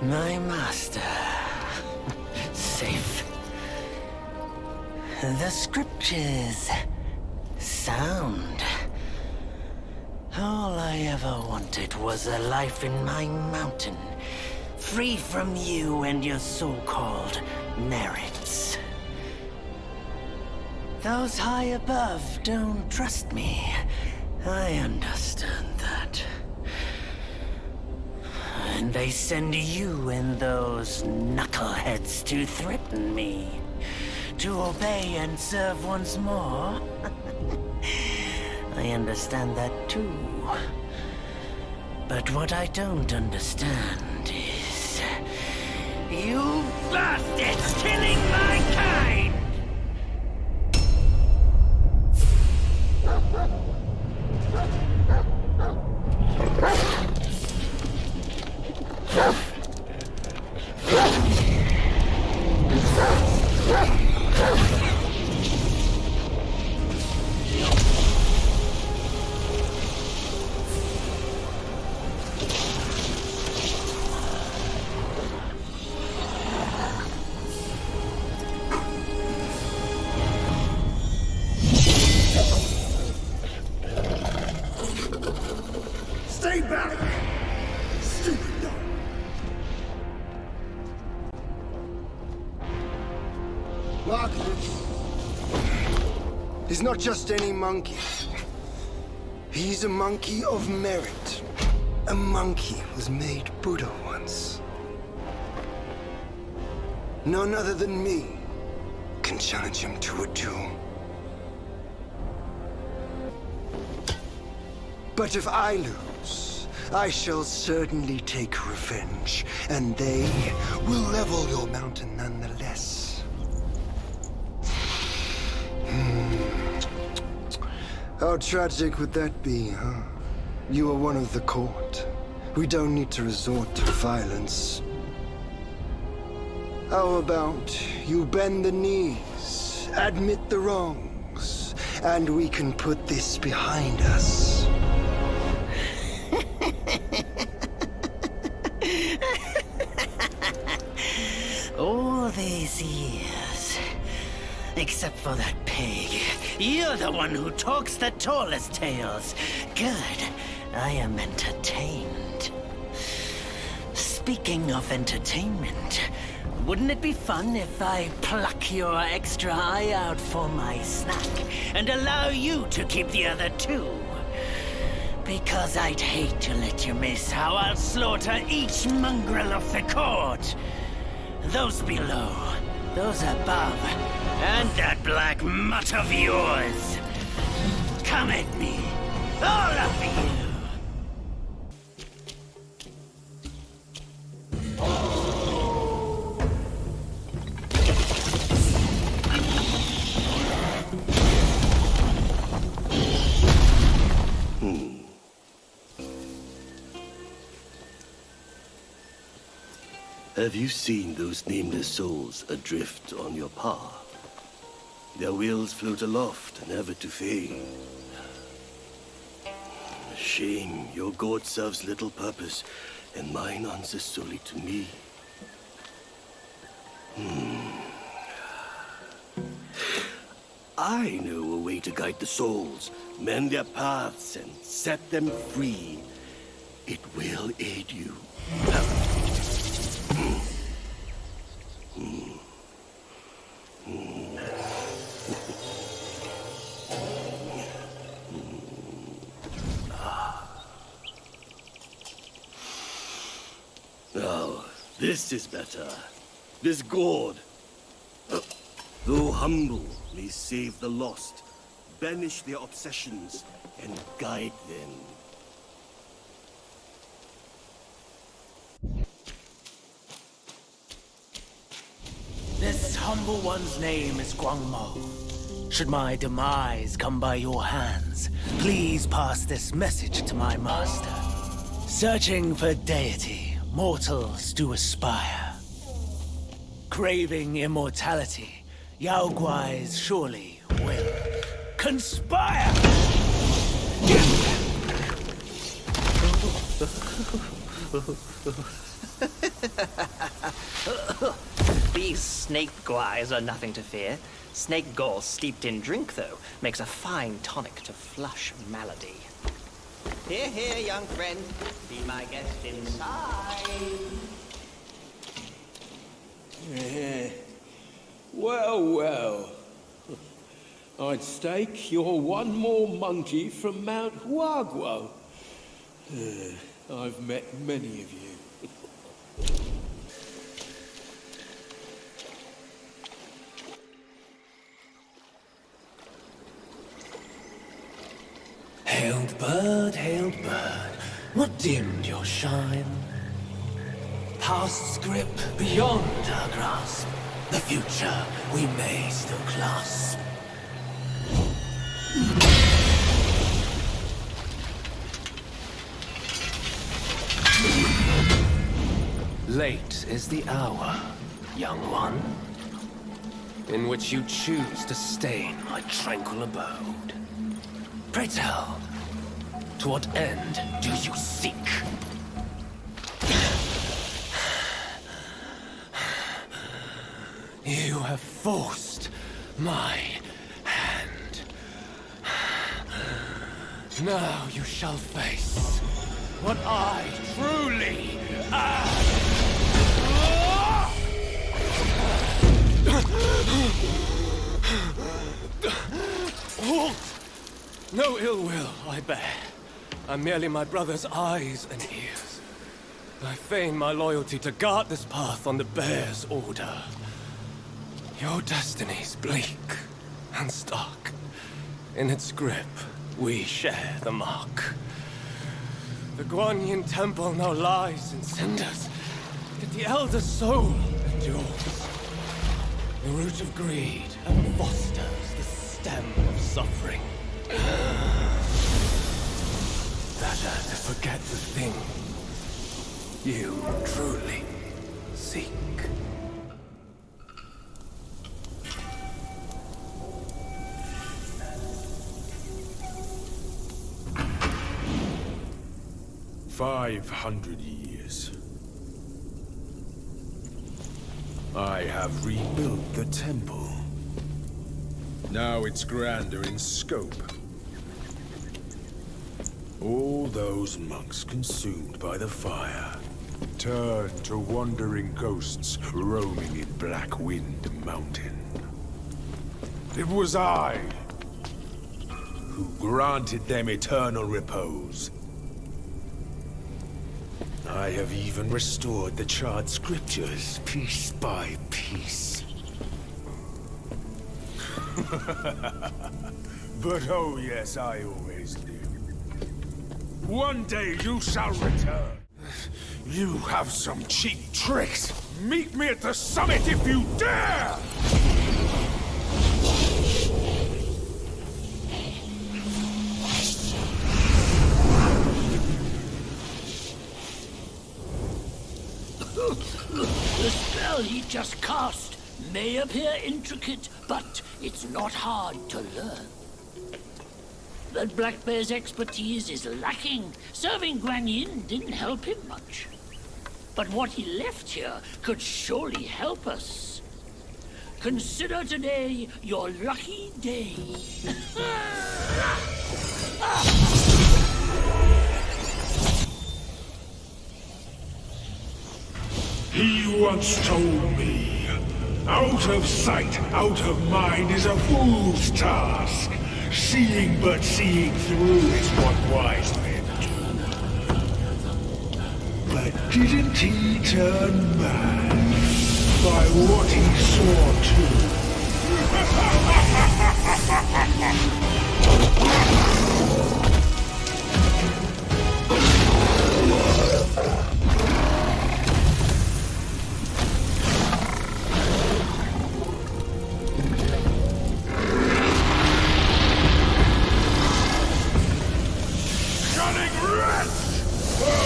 My master. Safe. The scriptures. Sound. All I ever wanted was a life in my mountain, free from you and your so-called merits. Those high above don't trust me. I understand that. And they send you and those knuckleheads to threaten me. To obey and serve once more. I understand that too. But what I don't understand is... you bastards killing my kind! Stay back! Stupid dog! Marcus, he's not just any monkey. He's a monkey of merit. A monkey was made Buddha once. None other than me can challenge him to a duel. But if I lose, I shall certainly take revenge, and they will level your mountain nonetheless. How tragic would that be, huh? You are one of the court. We don't need to resort to violence. How about you bend the knees, admit the wrongs, and we can put this behind us? All these years, except for that pig, you're the one who talks the tallest tales. Good, I am entertained. Speaking of entertainment, wouldn't it be fun if I pluck your extra eye out for my snack and allow you to keep the other two? Because I'd hate to let you miss how I'll slaughter each mongrel of the court. Those below, those above, and that black mutt of yours. Come at me, all of you. Have you seen those nameless souls adrift on your path? Their wheels float aloft, never to fade. A shame, your god serves little purpose, and mine answers solely to me. I know a way to guide the souls, mend their paths, and set them free. It will aid you. Now, this is better. This gourd, though humble, may save the lost, banish their obsessions, and guide them. This humble one's name is Guangmo. Should my demise come by your hands, please pass this message to my master. Searching for deity, mortals do aspire. Craving immortality, Yao Guais surely will conspire! These snake guys are nothing to fear. Snake gall steeped in drink, though, makes a fine tonic to flush malady. Here, here, young friend. Be my guest inside. Well, well. I'd stake you're one more monkey from Mount Huaguo. I've met many of you. Hailed bird, what dimmed your shine? Past's grip beyond our grasp, the future we may still clasp. Late is the hour, young one, in which you choose to stain my tranquil abode. Pray tell, to what end do you seek? You have forced my hand. Now you shall face what I truly am. Halt! No ill will I bear. I'm merely my brother's eyes and ears. I feign my loyalty to guard this path on the bear's order. Your destiny's bleak and stark. In its grip, we share the mark. The Guanyin temple now lies in cinders, yet the elder soul endures. The root of greed ever fosters the stem of suffering. Better to forget the thing you truly seek. "500 years. I have rebuilt the temple. Now it's grander in scope. All those monks consumed by the fire turned to wandering ghosts roaming in Black Wind Mountain. It was I who granted them eternal repose. I have even restored the charred scriptures piece by piece. But oh yes, I always do. One day you shall return. You have some cheap tricks. Meet me at the summit if you dare! The spell he just cast may appear intricate, but it's not hard to learn. That Black Bear's expertise is lacking. Serving Guanyin didn't help him much. But what he left here could surely help us. Consider today your lucky day. He once told me, out of sight, out of mind is a fool's task. Seeing but seeing through is what wise men do. But didn't he turn mad by what he saw too?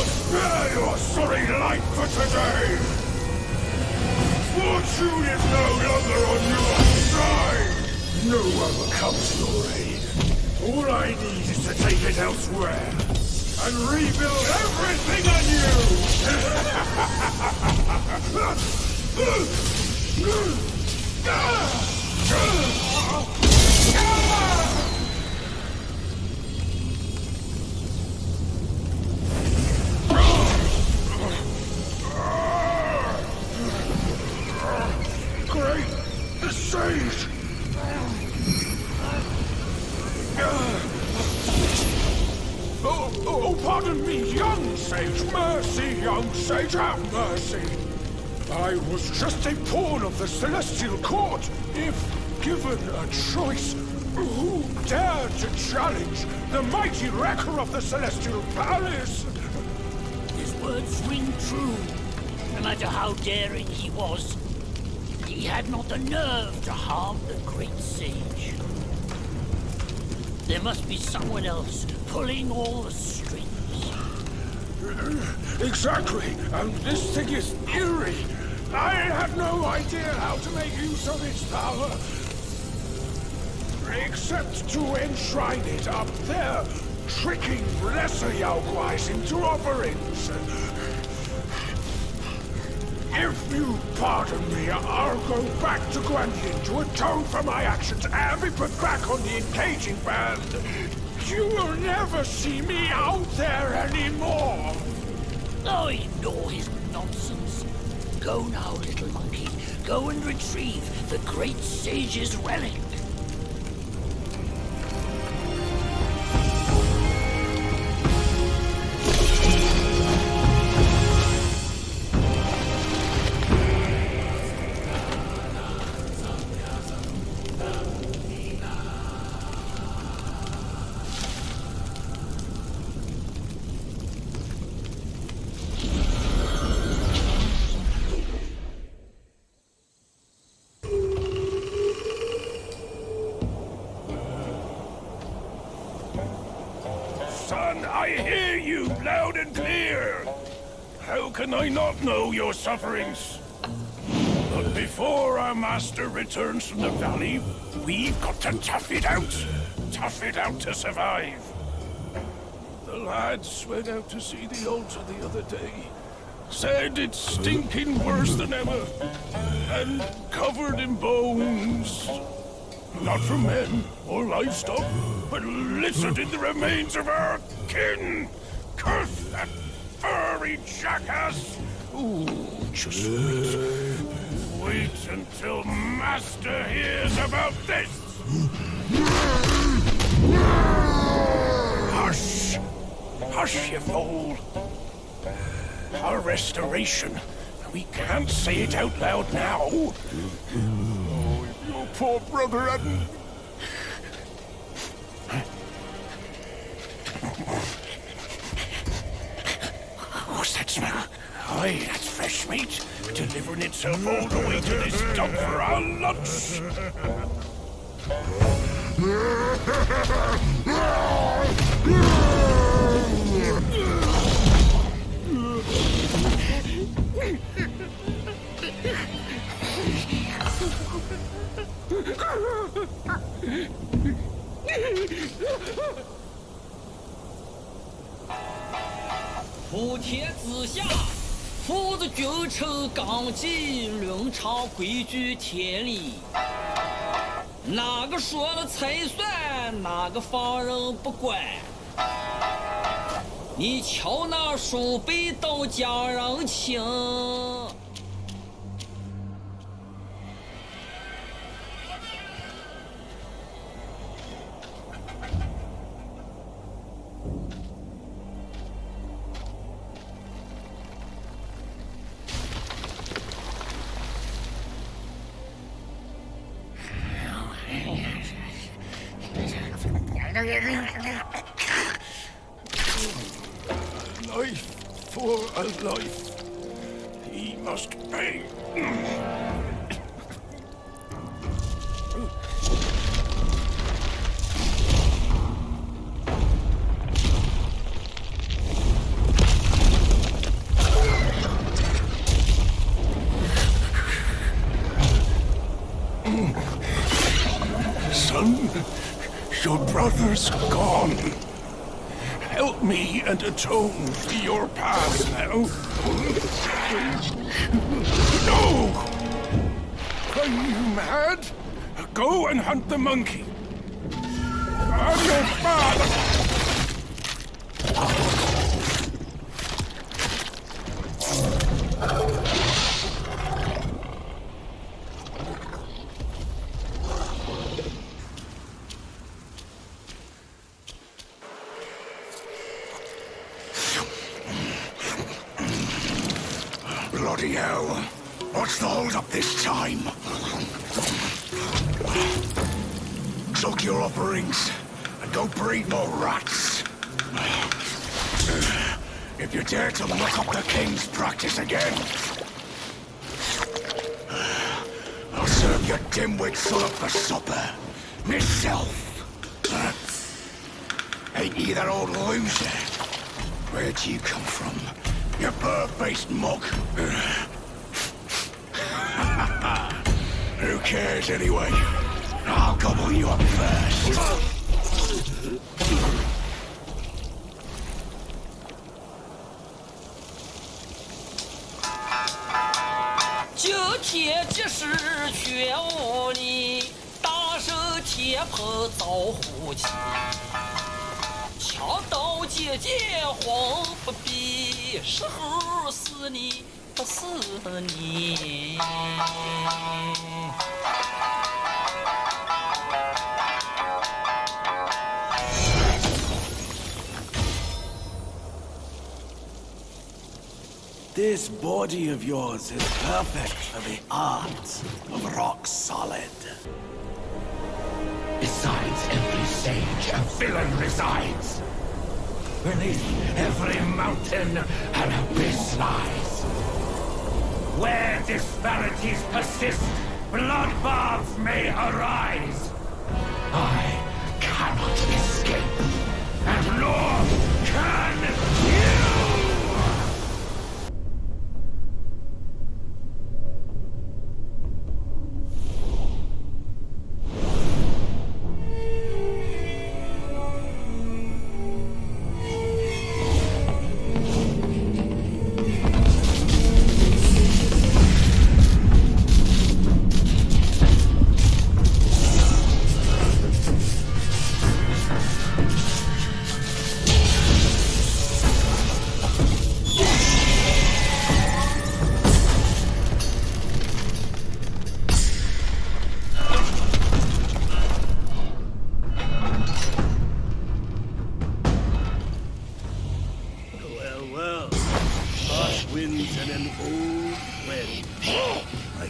Spare your sorry life for today! Fortune is no longer on your side! No one comes your aid. All I need is to take it elsewhere and rebuild everything anew! Great sage! Oh, pardon me, young sage. Mercy, young sage, have mercy. I was just a pawn of the Celestial Court. If given a choice, who dared to challenge the mighty wrecker of the Celestial Palace? His words ring true. No matter how daring he was, he had not the nerve to harm the great sage. There must be someone else pulling all the strings. Exactly, and this thing is eerie. I have no idea how to make use of its power. Except to enshrine it up there, tricking lesser Yaoguais into offerings. If you pardon me, I'll go back to Guanyin to atone for my actions and be put back on the engaging band. You will never see me out there anymore. Oh, ignore his nonsense. Go now, little monkey. Go and retrieve the great sage's relic. Son, I hear you loud and clear. How can I not know your sufferings? But before our master returns from the valley, we've got to tough it out. Tough it out to survive. The lads went out to see the altar the other day. Said it's stinking worse than ever. And covered in bones. Not from men or livestock, but littered in the remains of our kin. Curse that furry jackass! Ooh, just wait. Wait until Master hears about this! Hush! Hush, you fool! Our restoration. We can't say it out loud now. Oh, if your poor brother hadn't... What's that smell? Aye, that's fresh meat. Delivering itself all the way to this dump for our lunch.普天之下，父子君臣纲纪，伦常规矩天理。哪个说了才算，哪个放任不管。你瞧那鼠辈都讲人情。Life for a life. He must pay. Son, your brother's gone. help me and atone for your past now. No! Are you mad? Go and hunt the monkey. I'm your father! Bloody hell. What's the hold-up this time? Suck your upper rings and go breed more rats. If you dare to muck up the king's practice again, I'll serve your dimwit son up for supper. Myself. Ain't you that old loser? Where'd you come from? You bird-faced mug. Who cares anyway? I'll gobble you up first.九天即时全无力，大圣天蓬造虎旗，枪刀剑剑黄不比，时候死你不死你。This body of yours is perfect for the art of rock solid. Besides every sage, a villain resides. Beneath every mountain, an abyss lies. Where disparities persist, bloodbaths may arise. I cannot escape, and nor can you!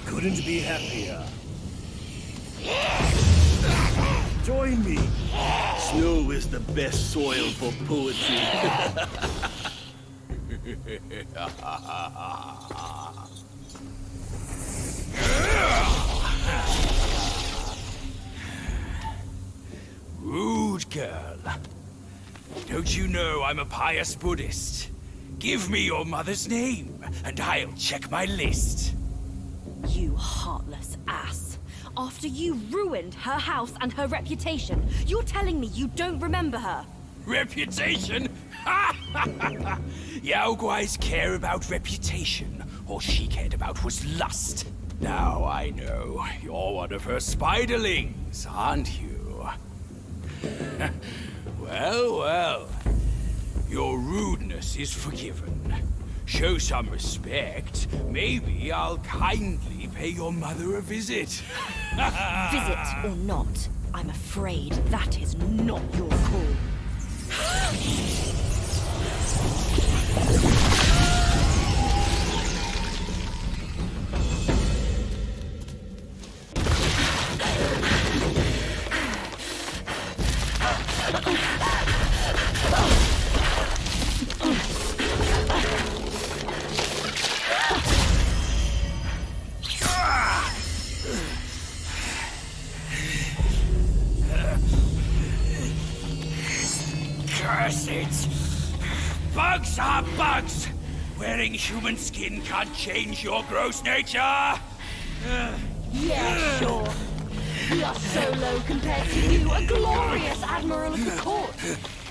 Couldn't be happier. Join me. Snow is the best soil for poetry. Rude girl. Don't you know I'm a pious Buddhist? Give me your mother's name, and I'll check my list. You heartless ass. After you ruined her house and her reputation, you're telling me you don't remember her? Reputation? Yao Guai's care about reputation. All she cared about was lust. Now I know. You're one of her spiderlings, aren't you? Well, well. Your rudeness is forgiven. Show some respect. Maybe I'll kindly pay your mother a visit. Visit or not, I'm afraid that is not your call. Curse it! Bugs are bugs! Wearing human skin can't change your gross nature! Yeah, sure. We are so low compared to you, a glorious admiral of the court.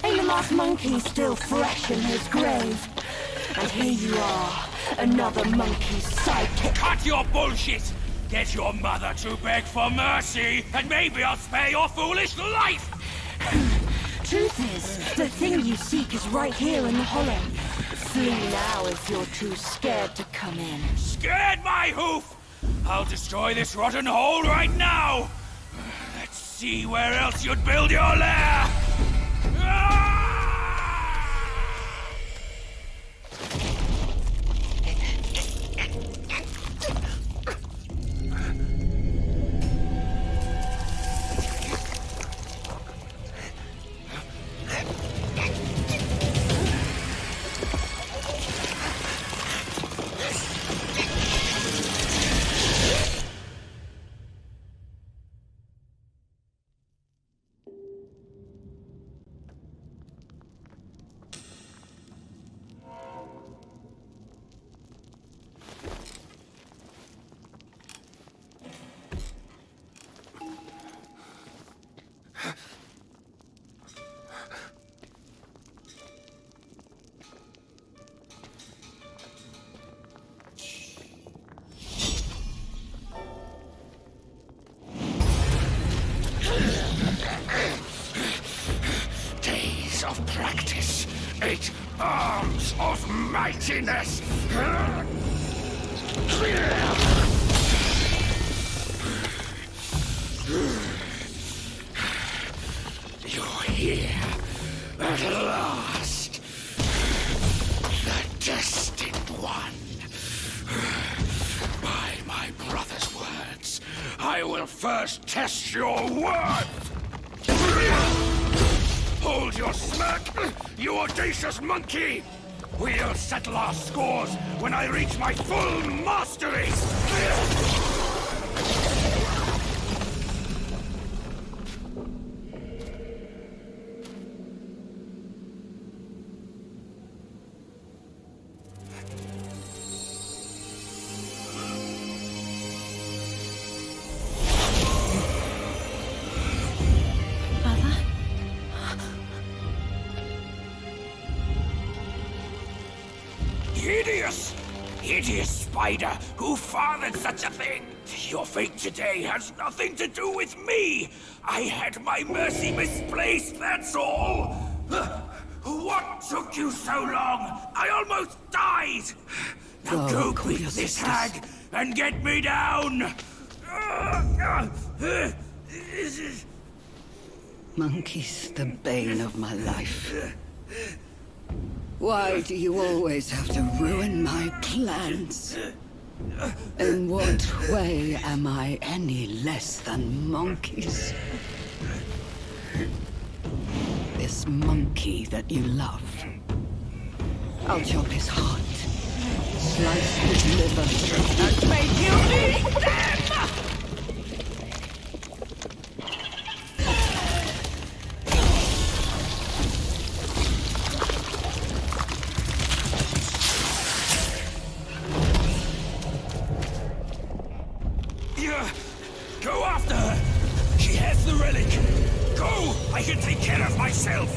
Ain't the last monkey still fresh in his grave? And here you are, another monkey's sidekick. Cut your bullshit! Get your mother to beg for mercy, and maybe I'll spare your foolish life! Truth is, the thing you seek is right here in the hollow. Flee now if you're too scared to come in. Scared my hoof! I'll destroy this rotten hole right now! Let's see where else you'd build your lair! Ah! Of practice, 8 arms of mightiness. You're here at last, the destined one. By my brother's words, I will first test your worth. Hold your smirk, you audacious monkey! We'll settle our scores when I reach my full mastery! Hideous spider! Who fathered such a thing? Your fate today has nothing to do with me! I had my mercy misplaced, that's all! What took you so long? I almost died! Now go quick, this hag, and get me down! Monkey's the bane of my life. Why do you always have to ruin my plans? In what way am I any less than monkeys? This monkey that you love. I'll chop his heart, slice his liver, and make you eat them! Go after her! She has the relic! Go! I can take care of myself!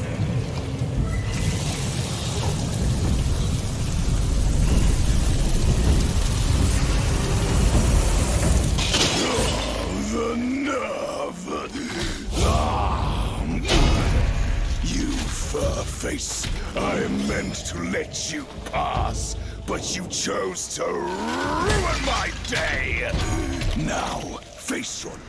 The nerve! You fur-face! I meant to let you pass, but you chose to ruin my day! Now, face your doom.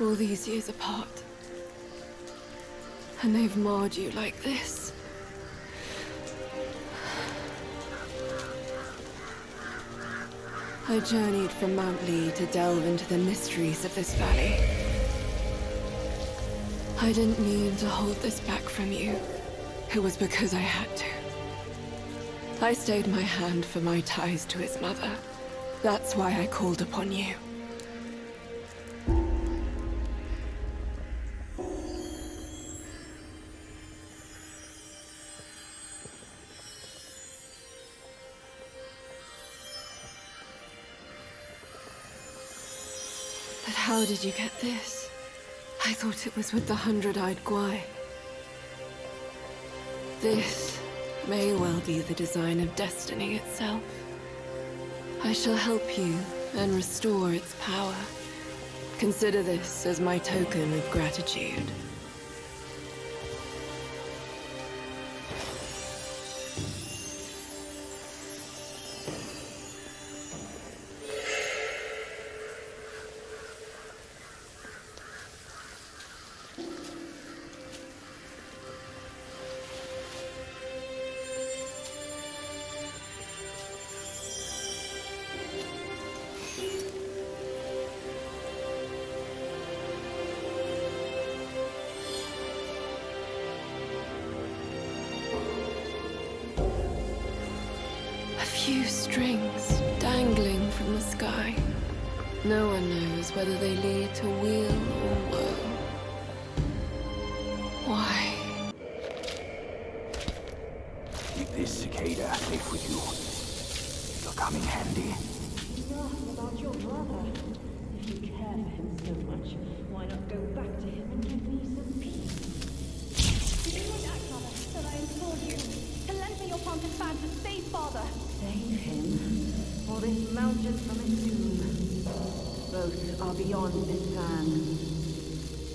All these years apart. And they've marred you like this. I journeyed from Mount Lee to delve into the mysteries of this valley. I didn't mean to hold this back from you. It was because I had to. I stayed my hand for my ties to his mother. That's why I called upon you. But how did you get this? I thought it was with the 100-eyed Guai. This may well be the design of destiny itself. I shall help you and restore its power. Consider this as my token of gratitude. Few strings dangling from the sky. No one knows whether they lead to weal or woe. Why? Keep this cicada safe with you. It'll come in handy. About your brother. If you care for him so much, why not go back to him and give me some peace? Did you not act, Mother, that I implored you to lend me your planted fan to save Father? Save him, or this mountain from its doom. Both are beyond this plan.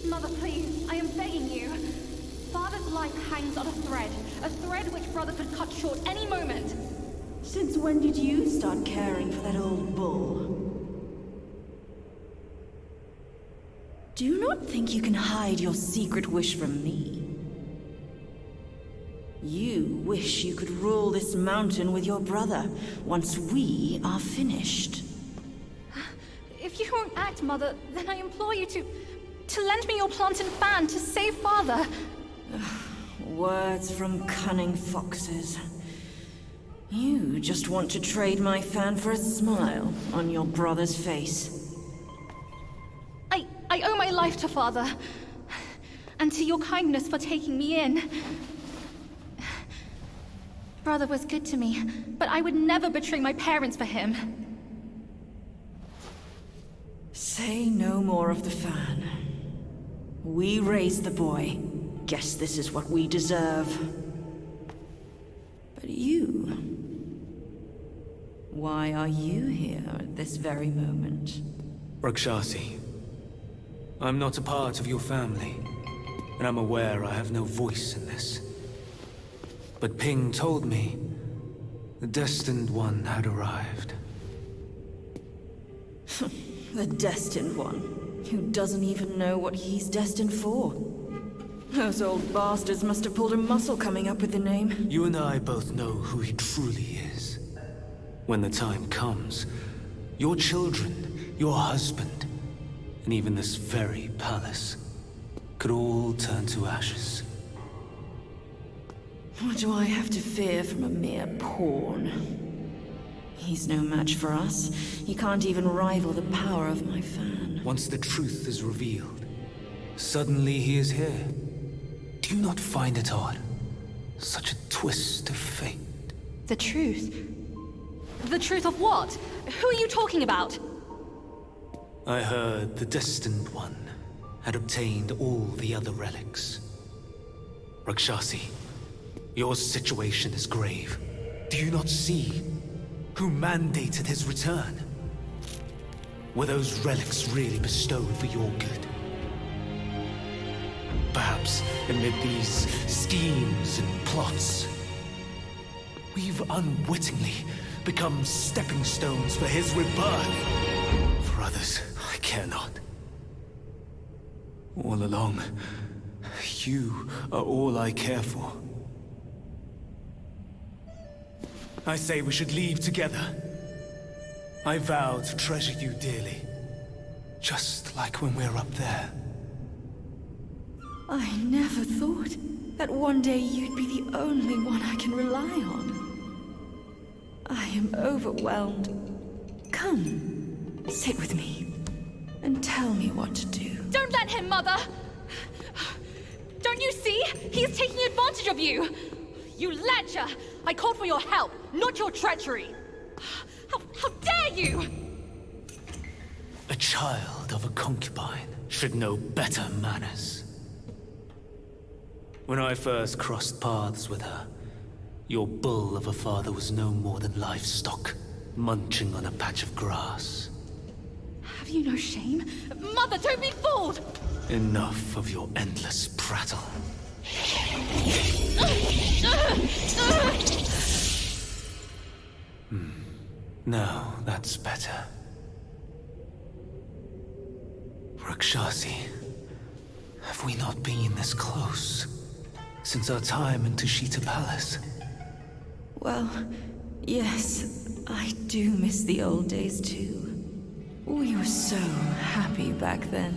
Mother, please, I am begging you. Father's life hangs on a thread which brother could cut short any moment. Since when did you start caring for that old bull? Do you not think you can hide your secret wish from me? You wish you could rule this mountain with your brother once we are finished. If you won't act, Mother, then I implore you to lend me your planted fan to save Father. Words from cunning foxes. You just want to trade my fan for a smile on your brother's face. I owe my life to Father, and to your kindness for taking me in. Brother was good to me, but I would never betray my parents for him. Say no more of the fan. We raised the boy. Guess this is what we deserve. But you... why are you here at this very moment? Rakshasi, I'm not a part of your family, and I'm aware I have no voice in this. But Ping told me the Destined One had arrived. The Destined One, who doesn't even know what he's destined for. Those old bastards must have pulled a muscle coming up with the name. You and I both know who he truly is. When the time comes, your children, your husband, and even this very palace could all turn to ashes. What do I have to fear from a mere pawn? He's no match for us. He can't even rival the power of my fan. Once the truth is revealed, suddenly he is here. Do you not find it odd? Such a twist of fate. The truth? The truth of what? Who are you talking about? I heard the Destined One had obtained all the other relics. Rakshasi, your situation is grave. Do you not see who mandated his return? Were those relics really bestowed for your good? Perhaps amid these schemes and plots, we've unwittingly become stepping stones for his rebirth. For others, I care not. All along, you are all I care for. I say we should leave together. I vow to treasure you dearly. Just like when we're up there. I never thought that one day you'd be the only one I can rely on. I am overwhelmed. Come, sit with me, and tell me what to do. Don't let him, Mother! Don't you see? He's taking advantage of you! You ledger! I called for your help, not your treachery! How dare you! A child of a concubine should know better manners. When I first crossed paths with her, your bull of a father was no more than livestock, munching on a patch of grass. Have you no shame? Mother, don't be fooled! Enough of your endless prattle. Now, that's better. Rakshasi, have we not been this close since our time in Tushita Palace? Well, yes, I do miss the old days too. We were so happy back then.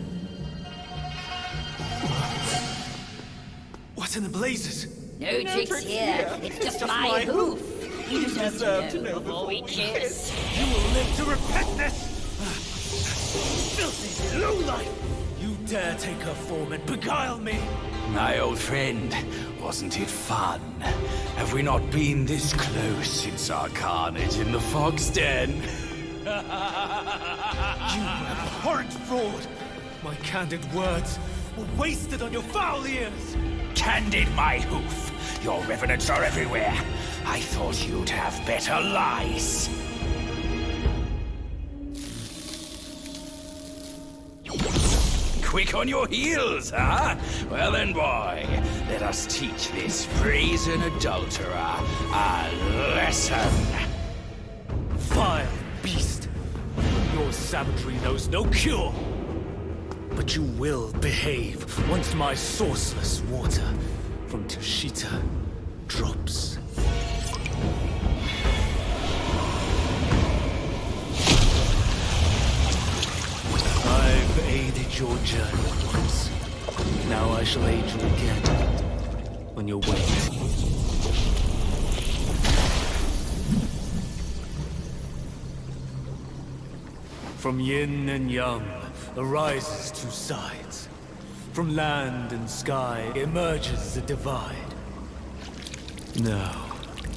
What in the blazes? No tricks here. It's just my hoof. You deserve to know before we kiss. You will live to repent this! Filthy lowlife! You dare take her form and beguile me! My old friend, wasn't it fun? Have we not been this close since our carnage in the fog's den? You abhorrent fraud! My candid words were wasted on your foul ears! Candid my hoof! Your revenants are everywhere. I thought you'd have better lies. Quick on your heels, huh? Well then, boy, let us teach this brazen adulterer a lesson. Vile beast! Your savagery knows no cure! But you will behave once my sourceless water from Tushita drops. I've aided your journey once. Now I shall aid you again on your way. From yin and yang arises two sides. From land and sky emerges a divide. Now,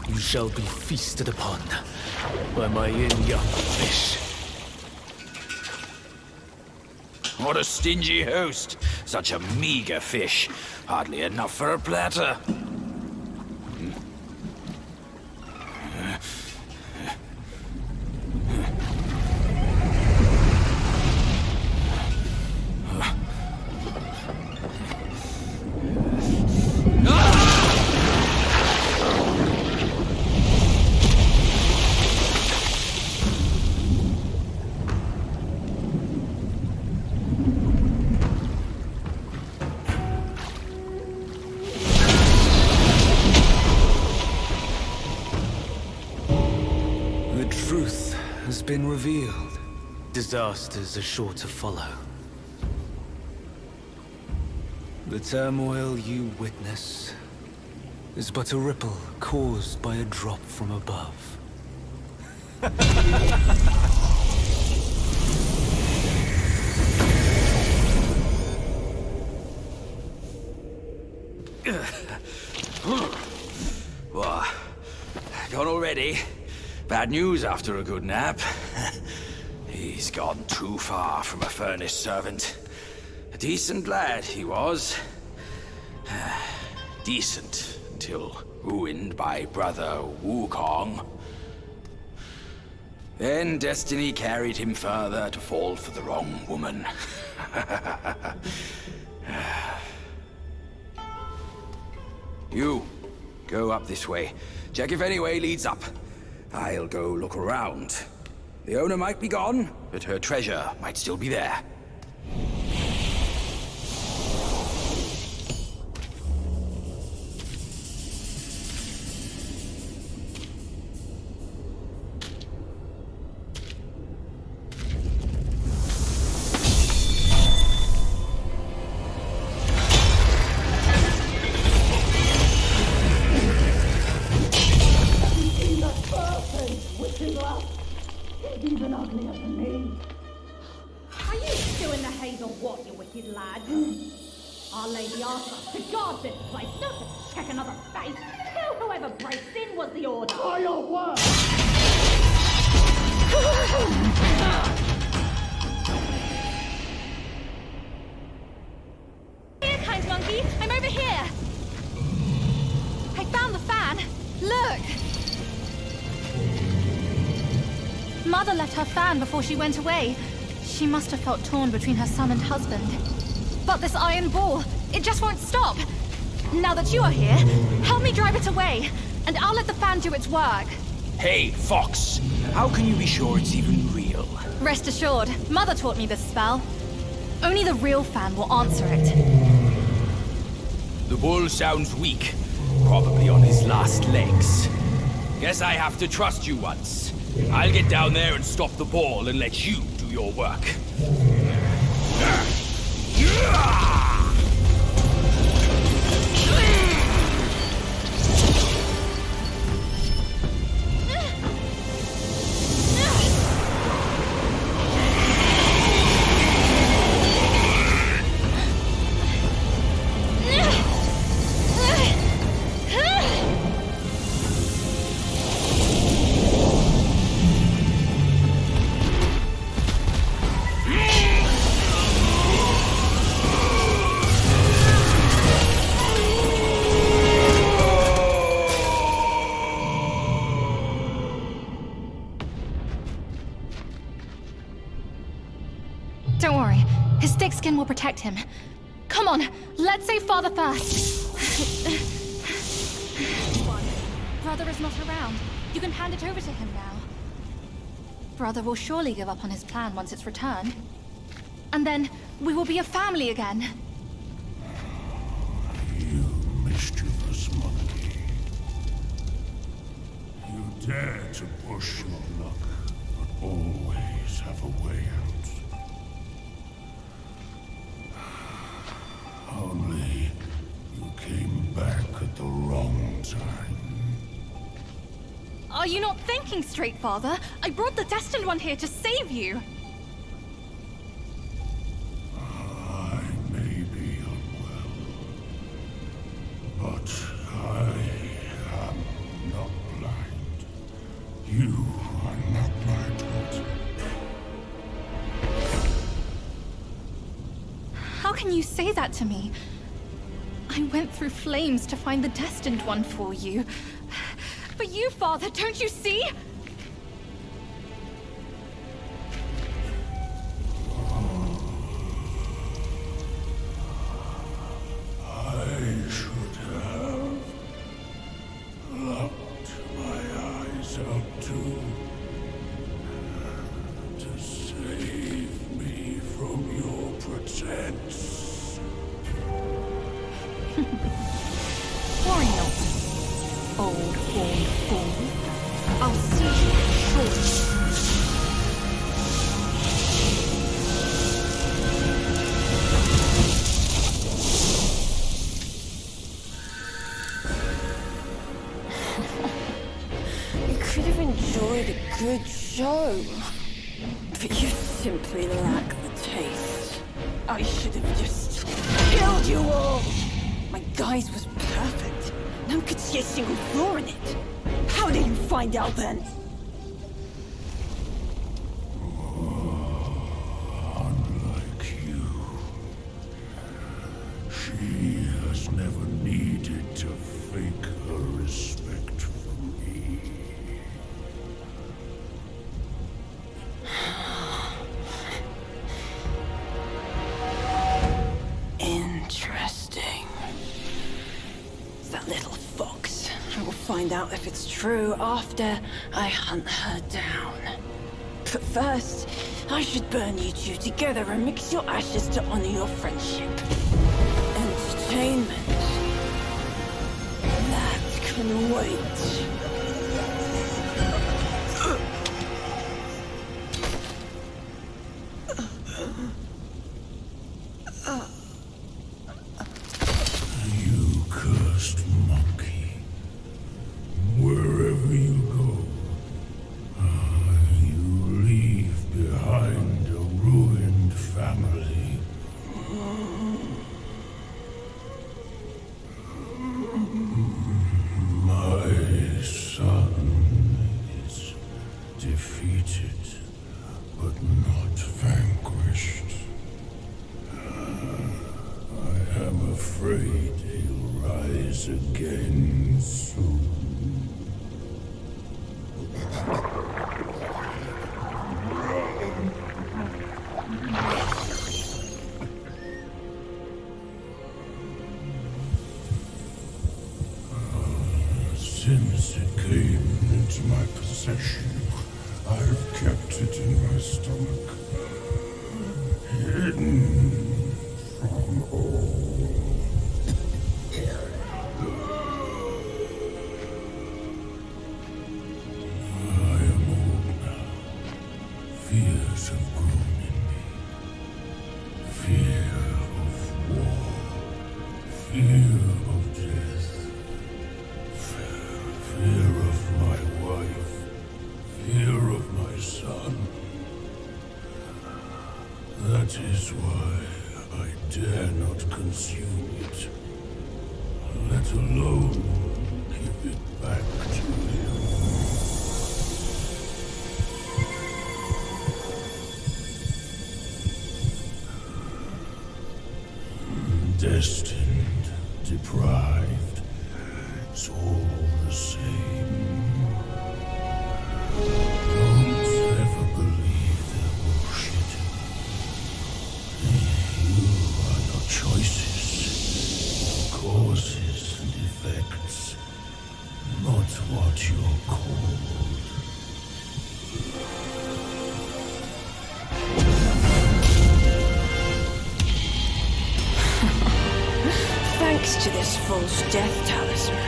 you shall be feasted upon by my yin-yang fish. What a stingy host. Such a meager fish. Hardly enough for a platter. Been revealed. Disasters are sure to follow. The turmoil you witness is but a ripple caused by a drop from above. What? Gone already? Bad news after a good nap. He's gone too far from a furnace servant. A decent lad he was. Decent until ruined by brother Wukong. Then destiny carried him further to fall for the wrong woman. You, go up this way. Check if any way leads up. I'll go look around. The owner might be gone, but her treasure might still be there. this place, not to check another face. Kill whoever breaks in was the order. By your word! Here, kind monkey. I'm over here. I found the fan. Look. Mother left her fan before she went away. She must have felt torn between her son and husband. But this iron ball, it just won't stop. Now that you are here, help me drive it away, and I'll let the fan do its work. Hey, Fox. How can you be sure it's even real? Rest assured, Mother taught me this spell. Only the real fan will answer it. The bull sounds weak. Probably on his last legs. Guess I have to trust you once. I'll get down there and stop the ball and let you do your work. Don't worry. His thick skin will protect him. Come on, let's save Father first. Brother is not around. You can hand it over to him now. Brother will surely give up on his plan once it's returned. And then we will be a family again. You mischievous monkey. You dare to push your luck, but always have a way out. Only you came back at the wrong time. Are you not thinking straight, Father? I brought the Destined One here to save you. I may be unwell, but I am not blind. You are not my daughter. How can you say that to me? I went through flames to find the Destined One for you. But you, Father, don't you see? I should have locked my eyes out too, to save me from your pretense. Worry not, old horned fool. I'll see you shortly. You could have enjoyed a good show, but you simply lack the taste. I should have just killed you all. My guise was perfect. No one could see a single flaw in it. How did you find out then? Unlike you, she has never needed to fake her respect for me. Interesting. That little fox. I will find out if it's true after I hunt her down. But first, I should burn you two together and mix your ashes to honor your friendship. Entertainment. That can wait. You cursed monkey. Wherever you go, you leave behind a ruined family. us again soon. Since it came into my possession, I've kept it in my stomach, hidden from all. I am old now. Fears have grown in me. Fear of war. Fear of death. Fear of my wife. Fear of my son. That is why I dare not consume it, let alone give it back to him. Destined, deprived, it's all the same. Don't ever believe their bullshit. You are not choices, causes and effects, not what you're called. Thanks to this false death talisman.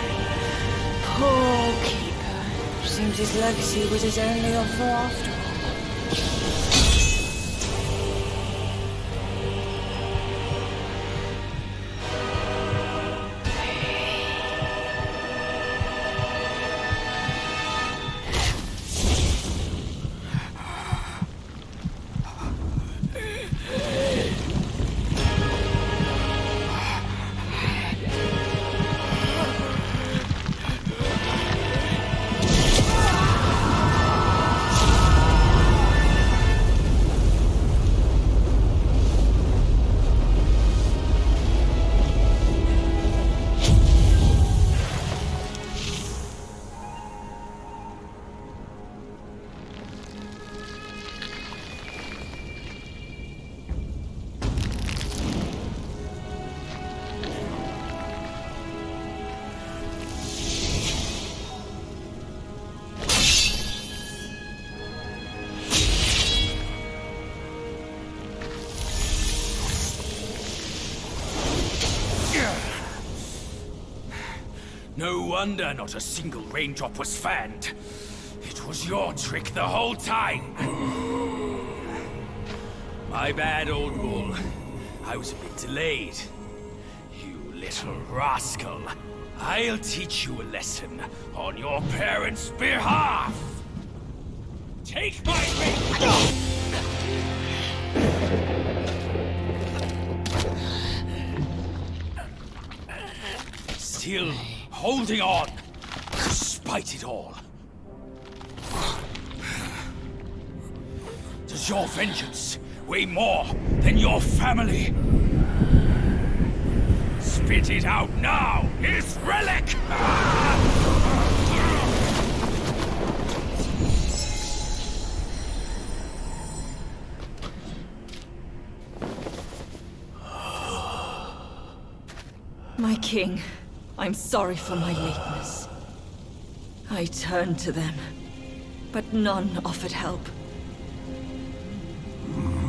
Poor Keeper. Seems his legacy was his only offer after all. No wonder not a single raindrop was fanned. It was your trick the whole time. My bad, old bull. I was a bit delayed. You little rascal. I'll teach you a lesson on your parents' behalf. Take my ring! Still holding on, despite it all. Does your vengeance weigh more than your family? Spit it out now, his relic! My king, I'm sorry for my lateness. I turned to them, but none offered help.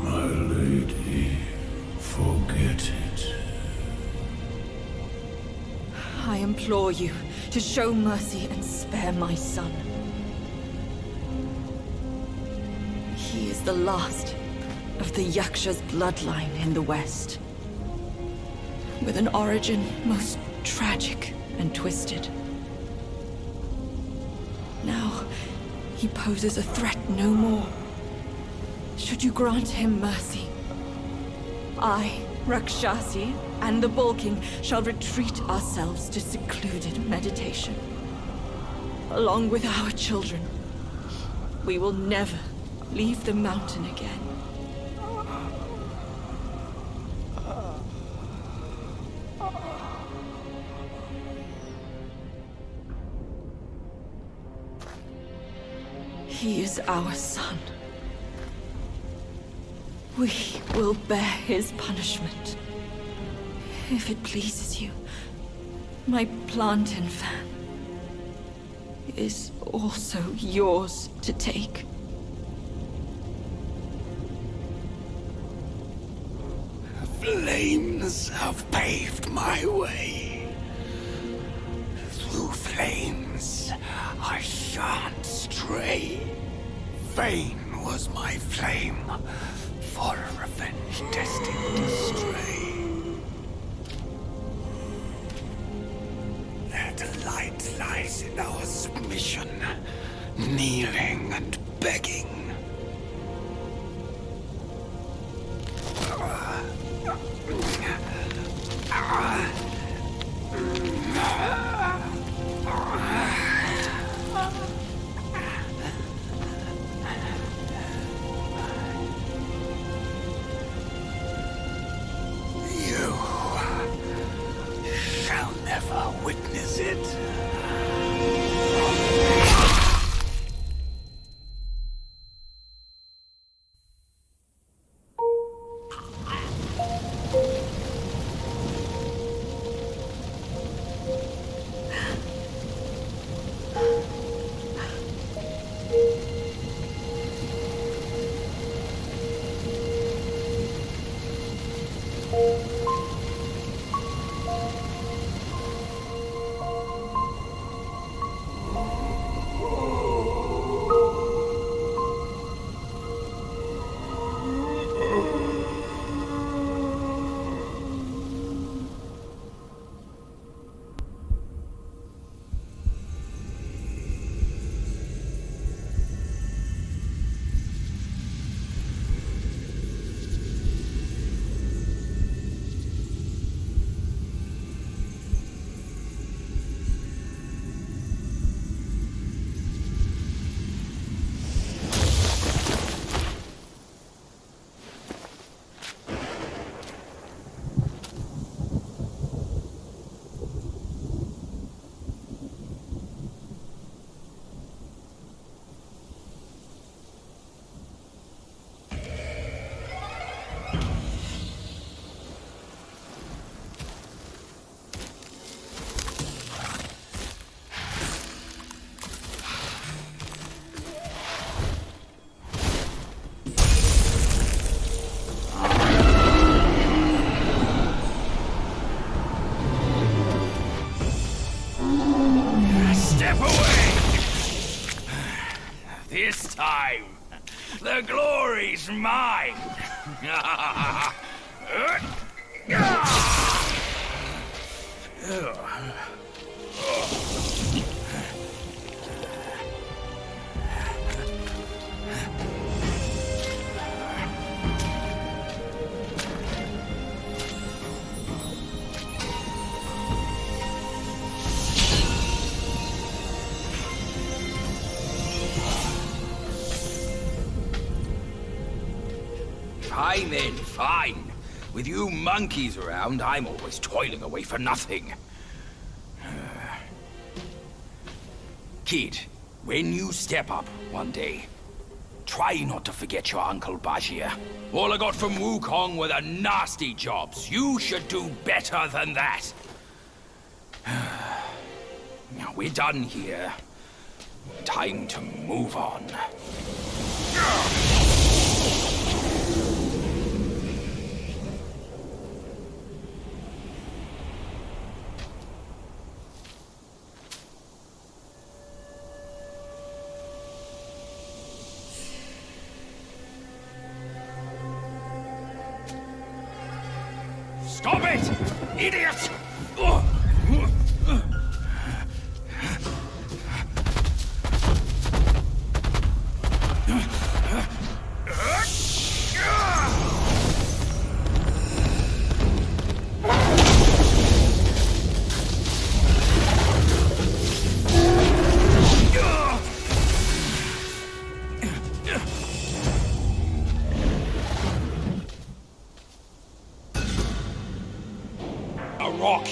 My lady, forget it. I implore you to show mercy and spare my son. He is the last of the Yaksha's bloodline in the West, with an origin most tragic and twisted. Now, he poses a threat no more. Should you grant him mercy, I, Rakshasi, and the Bull King shall retreat ourselves to secluded meditation. Along with our children, we will never leave the mountain again. He is our son. We will bear his punishment. If it pleases you, my plantain fan is also yours to take. Flames have paved my way. Through flames, I shan't stray. Vain was my flame, for revenge destined to stray. Their delight lies in our submission, kneeling and begging. You shall never witness it. Step away! This time, the glory's mine! Fine then, fine. With you monkeys around, I'm always toiling away for nothing. Kid, when you step up one day, try not to forget your Uncle Bajir. All I got from Wukong were the nasty jobs. You should do better than that. Now we're done here. Time to move on. Stop it! Idiot! A rock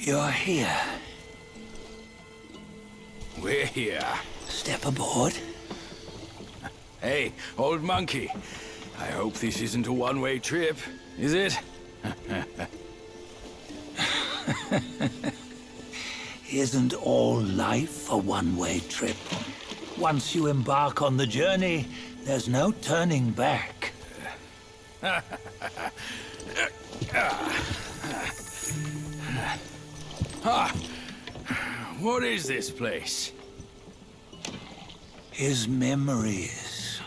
You're here. We're here. Step aboard. Hey, old monkey. I hope this isn't a one-way trip, is it? Isn't all life a one-way trip? Once you embark on the journey, there's no turning back. What is this place? His memories.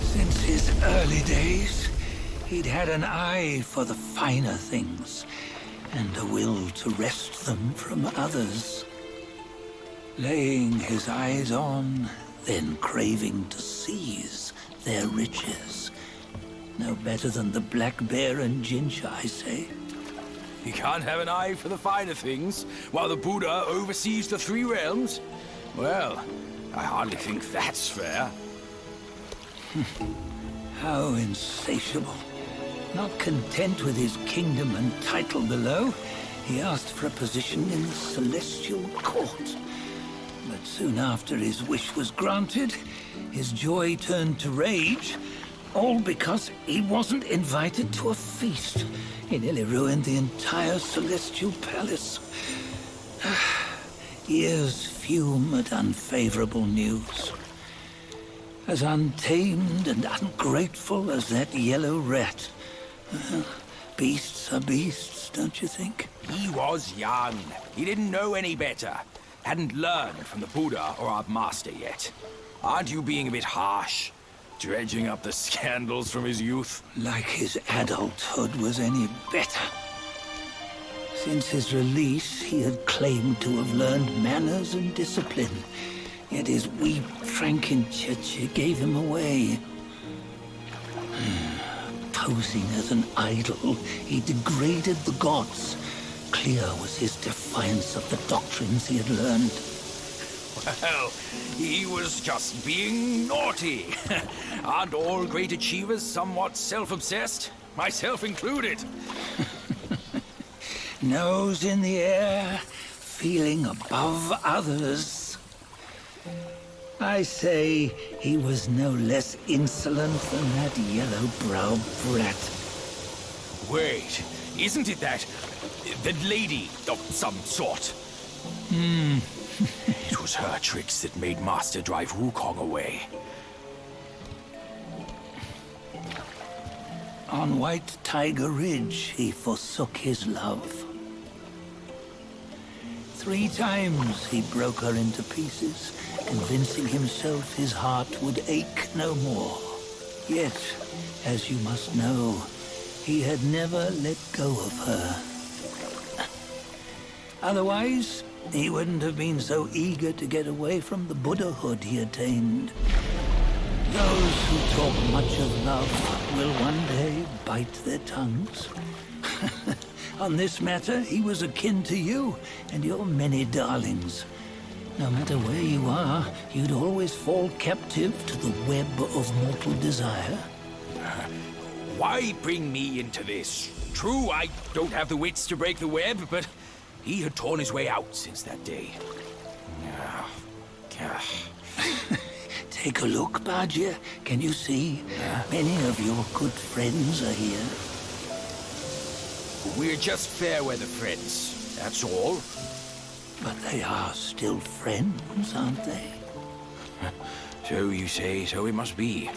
Since his early days, he'd had an eye for the finer things, and a will to wrest them from others. Laying his eyes on, then craving to seize their riches. No better than the black bear and ginger, I say. You can't have an eye for the finer things, while the Buddha oversees the three realms? Well, I hardly think that's fair. How insatiable. Not content with his kingdom and title below, he asked for a position in the celestial court. But soon after his wish was granted, his joy turned to rage, all because he wasn't invited to a feast. He nearly ruined the entire celestial palace. Ears fume at unfavorable news. As untamed and ungrateful as that yellow rat. Beasts are beasts, don't you think? He was young. He didn't know any better. Hadn't learned from the Buddha or our master yet. Aren't you being a bit harsh? Dredging up the scandals from his youth? Like his adulthood was any better. Since his release, he had claimed to have learned manners and discipline. Yet his weak Frankenchurch gave him away. Posing as an idol, he degraded the gods. Clear was his defiance of the doctrines he had learned. Well, he was just being naughty. Aren't all great achievers somewhat self-obsessed? Myself included. Nose in the air, feeling above others. I say he was no less insolent than that yellow-browed brat. Wait, isn't it that lady of some sort? It was her tricks that made Master drive Wukong away. On White Tiger Ridge, he forsook his love. 3 times he broke her into pieces, convincing himself his heart would ache no more. Yet, as you must know, he had never let go of her. Otherwise, he wouldn't have been so eager to get away from the Buddhahood he attained. Those who talk much of love will one day bite their tongues. On this matter, he was akin to you and your many darlings. No matter where you are, you'd always fall captive to the web of mortal desire. Why bring me into this? True, I don't have the wits to break the web, but he had torn his way out since that day. Take a look, Bajia. Can you see? Many of your good friends are here. We're just fair-weather friends, that's all. But they are still friends, aren't they? So you say, so it must be.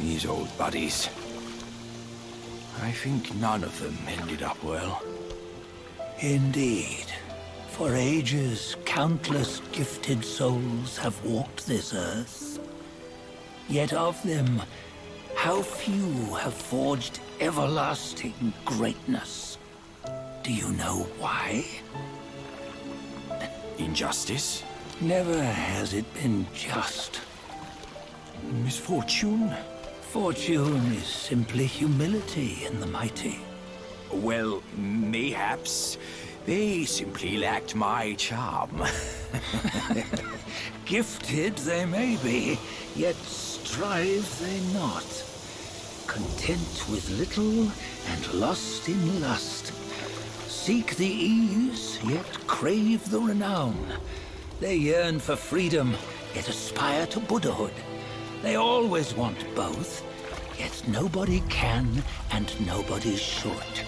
These old buddies. I think none of them ended up well. Indeed. For ages, countless gifted souls have walked this earth. Yet of them, how few have forged everlasting greatness? Do you know why? Injustice? Never has it been just. Misfortune? Fortune is simply humility in the mighty. Well, mayhaps they simply lacked my charm. Gifted they may be, yet strive they not. Content with little and lost in lust. Seek the ease, yet crave the renown. They yearn for freedom, yet aspire to Buddhahood. They always want both, yet nobody can and nobody should.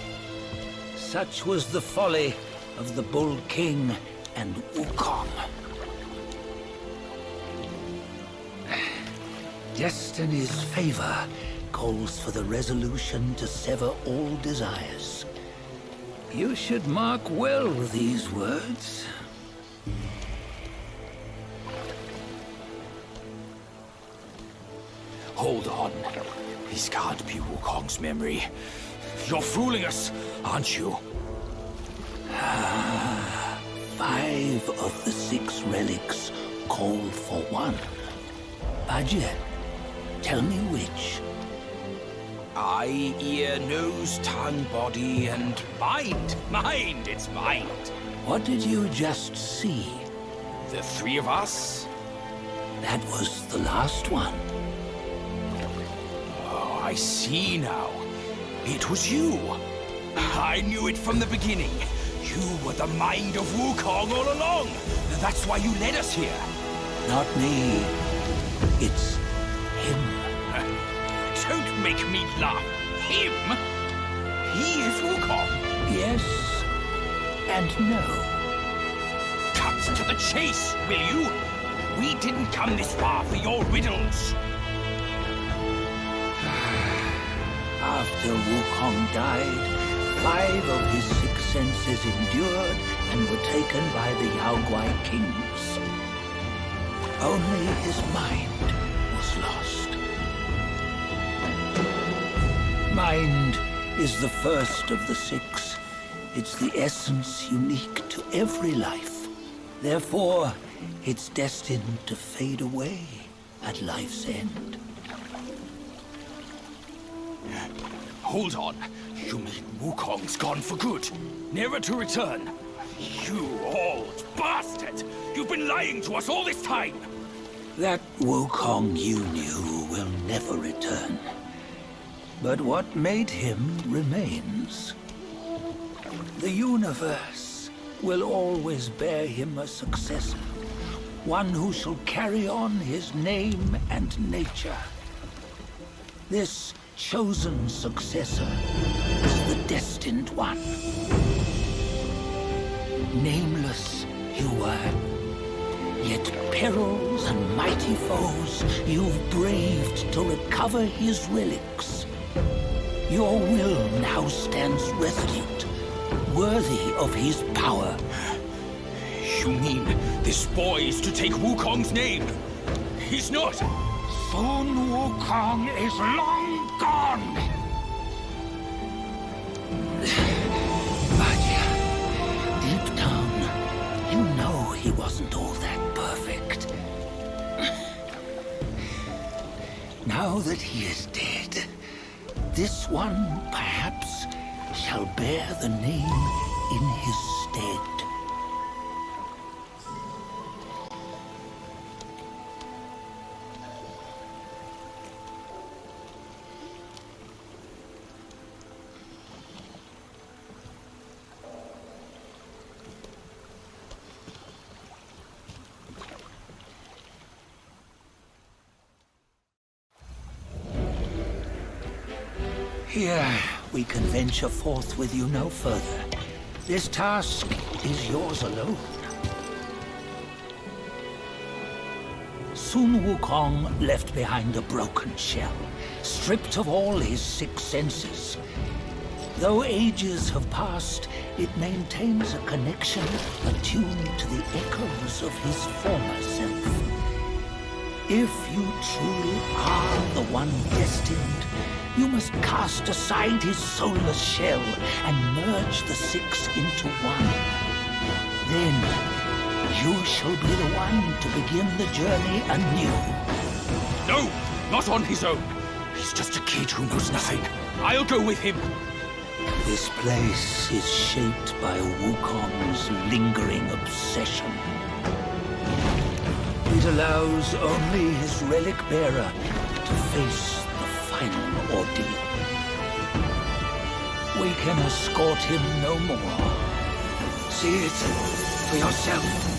Such was the folly of the Bull King and Wukong. Destiny's favor calls for the resolution to sever all desires. You should mark well these words. Hold on. This can't be Wukong's memory. You're fooling us, aren't you? 5 of the 6 relics call for one. Bajie, tell me which. Eye, ear, nose, tongue, body, and mind. Mind, it's mind. What did you just see? The 3 of us? That was the last one. Oh, I see now. It was you. I knew it from the beginning. You were the mind of Wukong all along. That's why you led us here. Not me. It's him. Don't make me laugh. Him? He is Wukong. Yes and no. Cut to the chase, will you? We didn't come this far for your riddles. After Wukong died, 5 of his 6 senses endured and were taken by the Yaoguai kings. Only his mind was lost. Mind is the first of the 6. It's the essence unique to every life. Therefore, it's destined to fade away at life's end. Hold on. You mean Wukong's gone for good? Never to return? You old bastard! You've been lying to us all this time! That Wukong you knew will never return. But what made him remains. The universe will always bear him a successor. One who shall carry on his name and nature. This chosen successor is the destined one. Nameless you were, yet perils and mighty foes you've braved to recover his relics. Your will now stands resolute, worthy of his power. You mean this boy is to take Wukong's name? He's not! Sun Wukong is long gone! Bajie, deep down, you know he wasn't all that perfect. Now that he is dead, this one, perhaps, shall bear the name in his stead. Here, we can venture forth with you no further. This task is yours alone. Sun Wukong left behind a broken shell, stripped of all his 6 senses. Though ages have passed, it maintains a connection attuned to the echoes of his former self. If you truly are the one destined, you must cast aside his soulless shell and merge the 6 into one. Then You shall be the one to begin the journey anew. No! Not on his own! He's just a kid who knows nothing. I'll go with him. This place is shaped by Wukong's lingering obsession. It allows only his relic bearer to face the final ordeal. We can escort him no more. See it for yourself.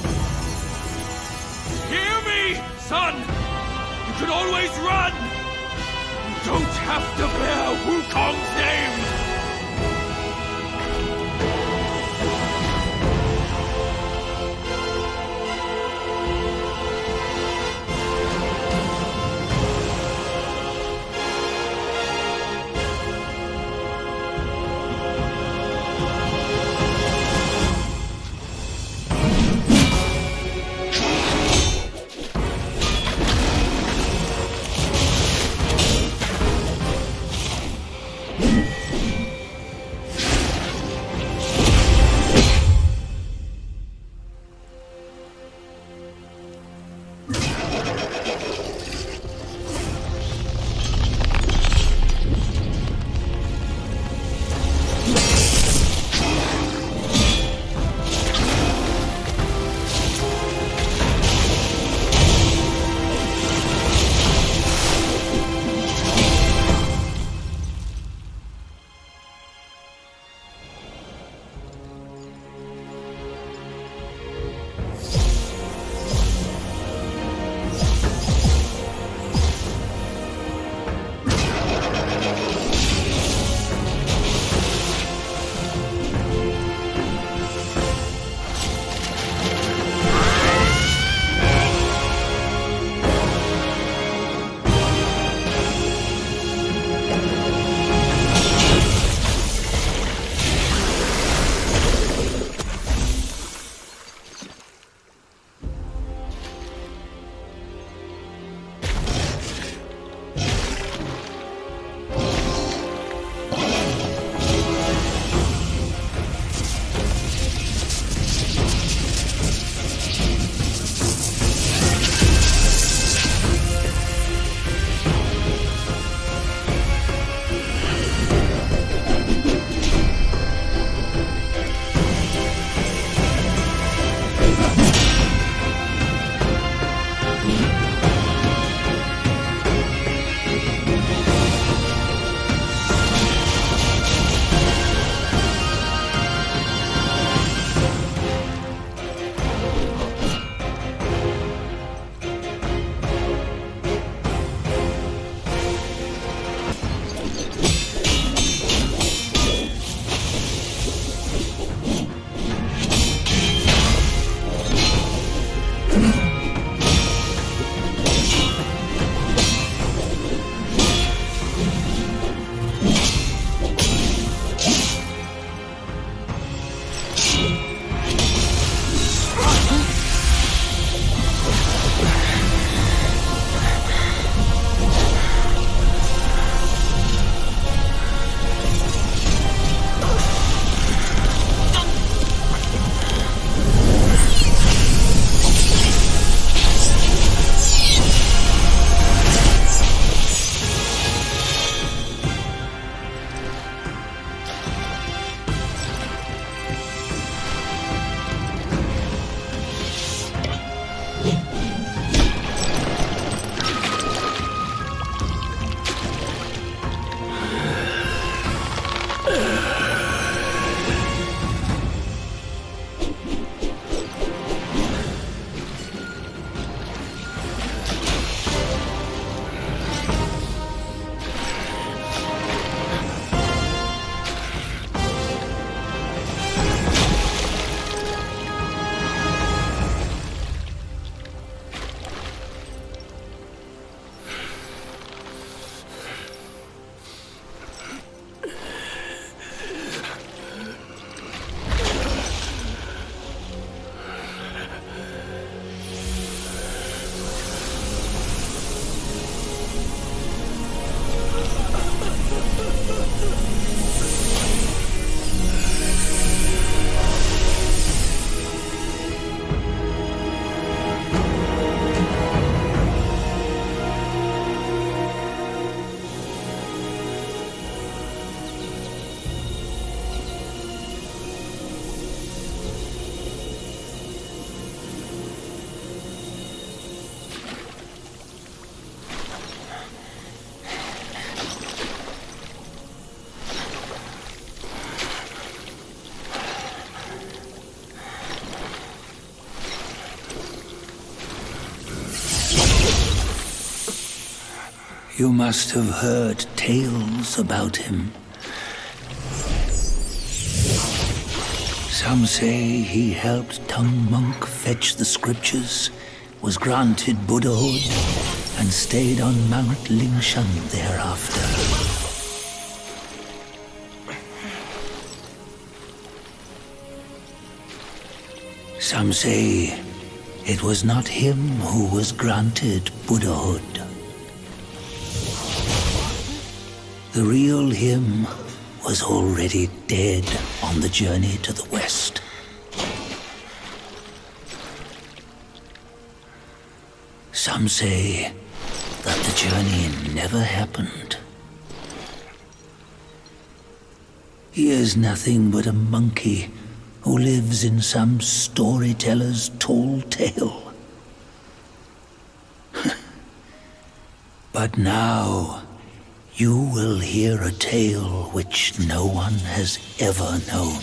Hear me, son! You can always run! You don't have to bear Wukong's name! You must have heard tales about him. Some say he helped Tung Monk fetch the scriptures, was granted Buddhahood, and stayed on Mount Lingshan thereafter. Some say it was not him who was granted Buddhahood. The real him was already dead on the journey to the west. Some say that the journey never happened. He is nothing but a monkey who lives in some storyteller's tall tale. But now, you will hear a tale which no one has ever known.